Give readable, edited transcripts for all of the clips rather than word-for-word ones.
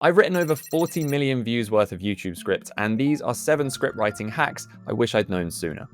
I've written over 40 million views worth of YouTube scripts, and these are 7 script writing hacks I wish I'd known sooner.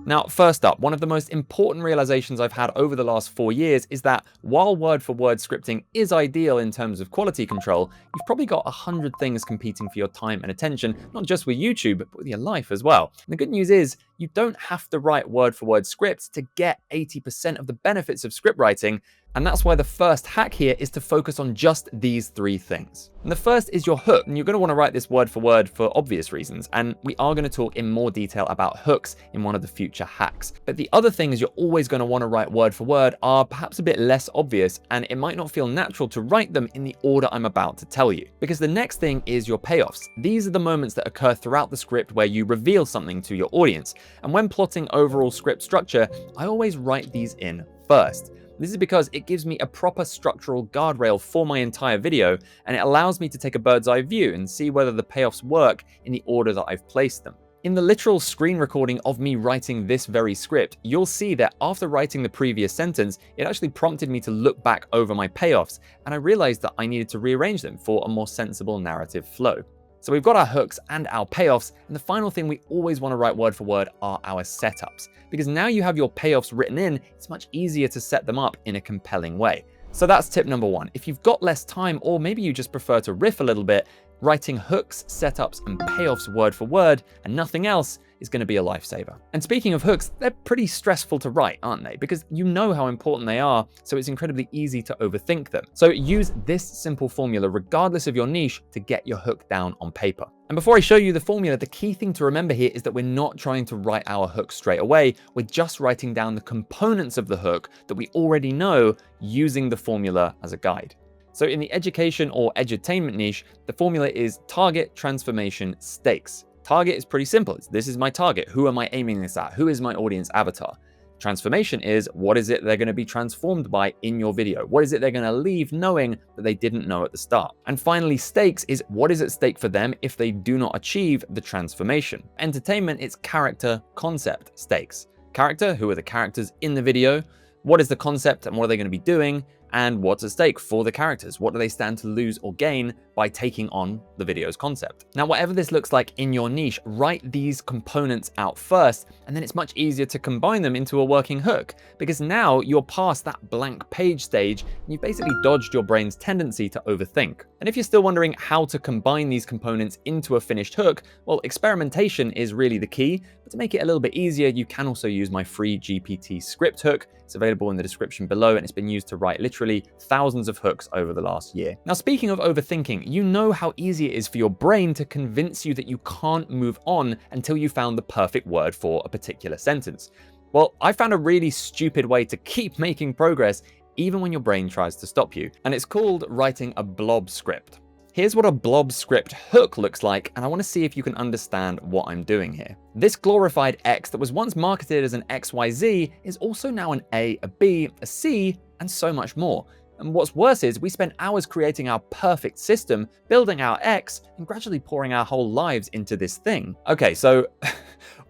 Now, first up, one of the most important realizations I've had over the last 4 years is that while word-for-word scripting is ideal in terms of quality control, you've probably got 100 things competing for your time and attention, not just with YouTube, but with your life as well. And the good news is, you don't have to write word-for-word scripts to get 80% of the benefits of script writing, and that's why the first hack here is to focus on just these 3 things. And the first is your hook, and you're going to want to write this word for word for obvious reasons, and we are going to talk in more detail about hooks in one of the future hacks. But the other things you're always going to want to write word for word are perhaps a bit less obvious, and it might not feel natural to write them in the order I'm about to tell you. Because the next thing is your payoffs. These are the moments that occur throughout the script where you reveal something to your audience. And when plotting overall script structure, I always write these in first. This is because it gives me a proper structural guardrail for my entire video, and it allows me to take a bird's eye view and see whether the payoffs work in the order that I've placed them. In the literal screen recording of me writing this very script, you'll see that after writing the previous sentence, it actually prompted me to look back over my payoffs, and I realized that I needed to rearrange them for a more sensible narrative flow. So we've got our hooks and our payoffs, and the final thing we always want to write word for word are our setups. Because now you have your payoffs written in, it's much easier to set them up in a compelling way. So that's tip number 1. If you've got less time, or maybe you just prefer to riff a little bit, writing hooks, setups, and payoffs word for word and nothing else is going to be a lifesaver. And speaking of hooks, they're pretty stressful to write, aren't they? Because you know how important they are, so it's incredibly easy to overthink them. So use this simple formula regardless of your niche to get your hook down on paper. And before I show you the formula, the key thing to remember here is that we're not trying to write our hook straight away. We're just writing down the components of the hook that we already know using the formula as a guide. So in the education or edutainment niche, the formula is target, transformation, stakes. Target is pretty simple. This is my target. Who am I aiming this at? Who is my audience avatar? Transformation is what is it they're going to be transformed by in your video? What is it they're going to leave knowing that they didn't know at the start? And finally, stakes is what is at stake for them if they do not achieve the transformation. Entertainment, it's character, concept, stakes. Character, who are the characters in the video? What is the concept and what are they going to be doing? And what's at stake for the characters? What do they stand to lose or gain by taking on the video's concept? Now, whatever this looks like in your niche, write these components out first, and then it's much easier to combine them into a working hook, because now you're past that blank page stage, and you've basically dodged your brain's tendency to overthink. And if you're still wondering how to combine these components into a finished hook, well, experimentation is really the key, but to make it a little bit easier, you can also use my free GPT script hook. It's available in the description below, and it's been used to write literally thousands of hooks over the last year. Now, speaking of overthinking, you know how easy it is for your brain to convince you that you can't move on until you found the perfect word for a particular sentence. Well, I found a really stupid way to keep making progress even when your brain tries to stop you, and it's called writing a blob script. Here's what a blob script hook looks like, and I want to see if you can understand what I'm doing here. This glorified X that was once marketed as an XYZ is also now an A, a B, a C, and so much more. And what's worse is we spent hours creating our perfect system, building our X, and gradually pouring our whole lives into this thing. Okay, so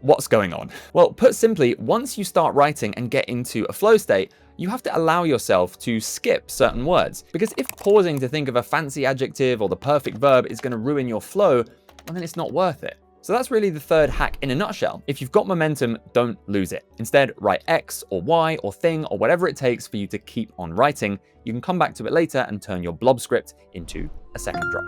what's going on? Well, put simply, once you start writing and get into a flow state, you have to allow yourself to skip certain words. Because if pausing to think of a fancy adjective or the perfect verb is going to ruin your flow, well, then it's not worth it. So that's really the third hack in a nutshell. If you've got momentum, don't lose it. Instead, write X or Y or thing or whatever it takes for you to keep on writing. You can come back to it later and turn your blob script into a second draft.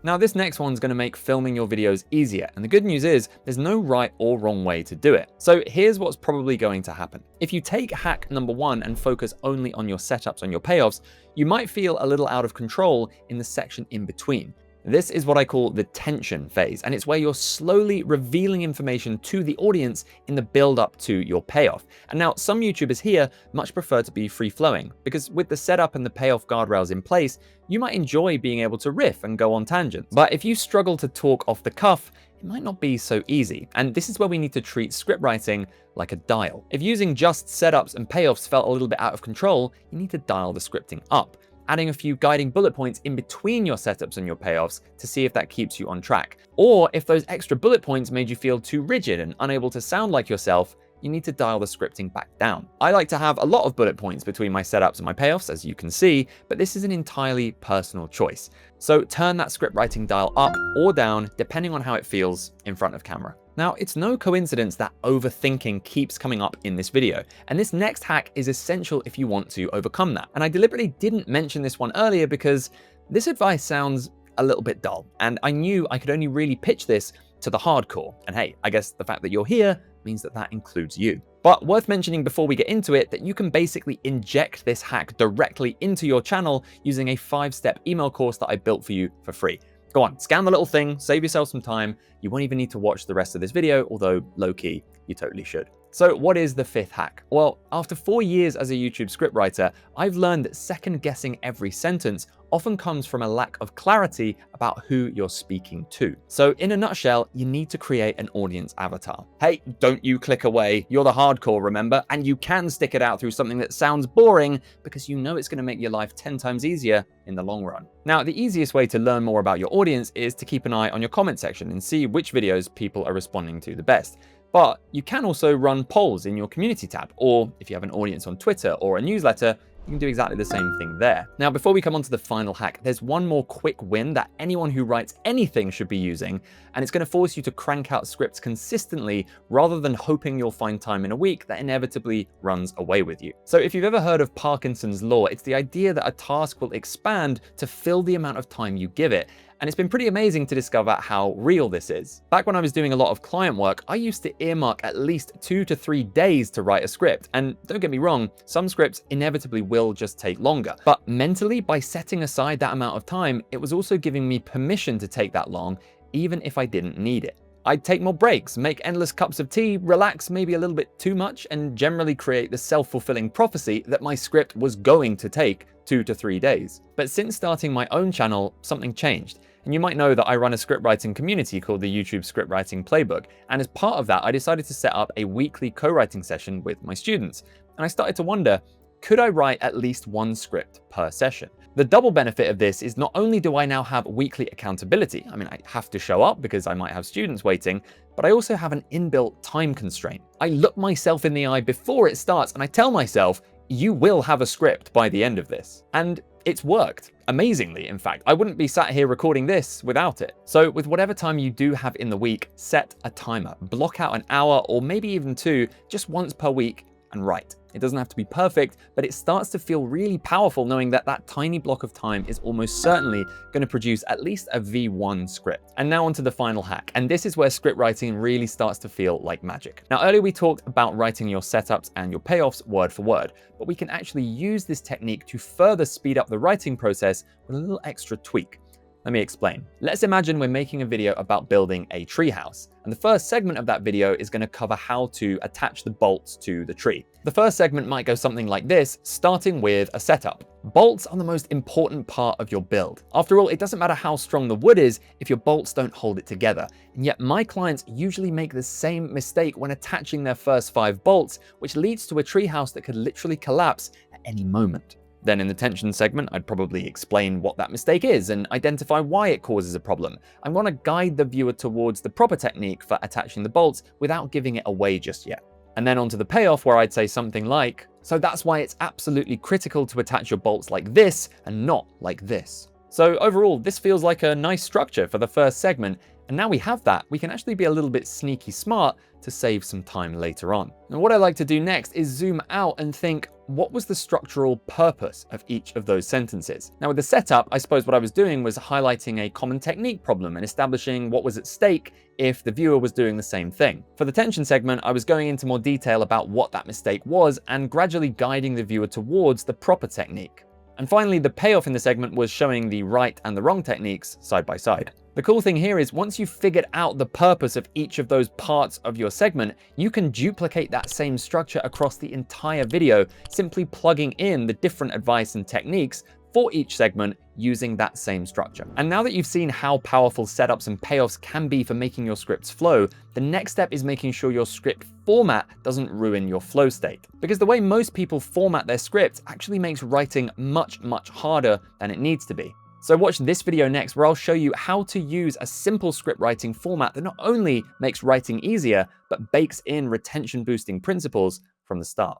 Now, this next one's going to make filming your videos easier, and the good news is there's no right or wrong way to do it. So here's what's probably going to happen. If you take hack number 1 and focus only on your setups, on your payoffs, you might feel a little out of control in the section in between. This is what I call the tension phase, and it's where you're slowly revealing information to the audience in the build up to your payoff. And now some YouTubers here much prefer to be free flowing, because with the setup and the payoff guardrails in place, you might enjoy being able to riff and go on tangents. But if you struggle to talk off the cuff, it might not be so easy. And this is where we need to treat script writing like a dial. If using just setups and payoffs felt a little bit out of control, you need to dial the scripting up, adding a few guiding bullet points in between your setups and your payoffs to see if that keeps you on track. Or if those extra bullet points made you feel too rigid and unable to sound like yourself, you need to dial the scripting back down. I like to have a lot of bullet points between my setups and my payoffs, as you can see, but this is an entirely personal choice. So turn that script writing dial up or down, depending on how it feels in front of camera. Now, it's no coincidence that overthinking keeps coming up in this video, and this next hack is essential if you want to overcome that. And I deliberately didn't mention this one earlier because this advice sounds a little bit dull, and I knew I could only really pitch this to the hardcore. And hey, I guess the fact that you're here means that that includes you. But worth mentioning before we get into it that you can basically inject this hack directly into your channel using a 5-step email course that I built for you for free. Go on, scan the little thing, save yourself some time. You won't even need to watch the rest of this video, although low-key, you totally should. So what is the 5th hack? Well, after 4 years as a YouTube scriptwriter, I've learned that second-guessing every sentence often comes from a lack of clarity about who you're speaking to. So in a nutshell, you need to create an audience avatar. Hey, don't you click away. You're the hardcore, remember? And you can stick it out through something that sounds boring because you know it's going to make your life 10 times easier in the long run. Now, the easiest way to learn more about your audience is to keep an eye on your comment section and see which videos people are responding to the best. But you can also run polls in your community tab, or if you have an audience on Twitter or a newsletter, you can do exactly the same thing there. Now, before we come on to the final hack, there's one more quick win that anyone who writes anything should be using, and it's going to force you to crank out scripts consistently rather than hoping you'll find time in a week that inevitably runs away with you. So if you've ever heard of Parkinson's law, it's the idea that a task will expand to fill the amount of time you give it. And it's been pretty amazing to discover how real this is. Back when I was doing a lot of client work, I used to earmark at least 2 to 3 days to write a script. And don't get me wrong, some scripts inevitably will just take longer. But mentally, by setting aside that amount of time, it was also giving me permission to take that long, even if I didn't need it. I'd take more breaks, make endless cups of tea, relax maybe a little bit too much, and generally create the self-fulfilling prophecy that my script was going to take 2 to 3 days. But since starting my own channel, something changed. And you might know that I run a scriptwriting community called the YouTube Scriptwriting Playbook. And as part of that, I decided to set up a weekly co-writing session with my students. And I started to wonder, could I write at least 1 script per session? The double benefit of this is not only do I now have weekly accountability, I mean, I have to show up because I might have students waiting, but I also have an inbuilt time constraint. I look myself in the eye before it starts and I tell myself, you will have a script by the end of this. And it's worked. Amazingly, in fact. I wouldn't be sat here recording this without it. So with whatever time you do have in the week, set a timer. Block out an hour or maybe even 2, just once per week, and write. It doesn't have to be perfect, but it starts to feel really powerful knowing that that tiny block of time is almost certainly going to produce at least a V1 script. And now onto the final hack. And this is where script writing really starts to feel like magic. Now, earlier we talked about writing your setups and your payoffs word for word, but we can actually use this technique to further speed up the writing process with a little extra tweak. Let me explain. Let's imagine we're making a video about building a treehouse, and the first segment of that video is going to cover how to attach the bolts to the tree. The first segment might go something like this, starting with a setup. Bolts are the most important part of your build. After all, it doesn't matter how strong the wood is if your bolts don't hold it together. And yet my clients usually make the same mistake when attaching their first 5 bolts, which leads to a treehouse that could literally collapse at any moment. Then in the tension segment, I'd probably explain what that mistake is and identify why it causes a problem. I want to guide the viewer towards the proper technique for attaching the bolts without giving it away just yet. And then onto the payoff where I'd say something like, so that's why it's absolutely critical to attach your bolts like this and not like this. So overall, this feels like a nice structure for the first segment. And now we have that, we can actually be a little bit sneaky smart to save some time later on. And what I like to do next is zoom out and think, what was the structural purpose of each of those sentences? Now with the setup, I suppose what I was doing was highlighting a common technique problem and establishing what was at stake if the viewer was doing the same thing. For the tension segment, I was going into more detail about what that mistake was and gradually guiding the viewer towards the proper technique. And finally, the payoff in the segment was showing the right and the wrong techniques side by side. The cool thing here is once you've figured out the purpose of each of those parts of your segment, you can duplicate that same structure across the entire video, simply plugging in the different advice and techniques for each segment using that same structure. And now that you've seen how powerful setups and payoffs can be for making your scripts flow, the next step is making sure your script format doesn't ruin your flow state. Because the way most people format their scripts actually makes writing much, much harder than it needs to be. So watch this video next where I'll show you how to use a simple script writing format that not only makes writing easier, but bakes in retention boosting principles from the start.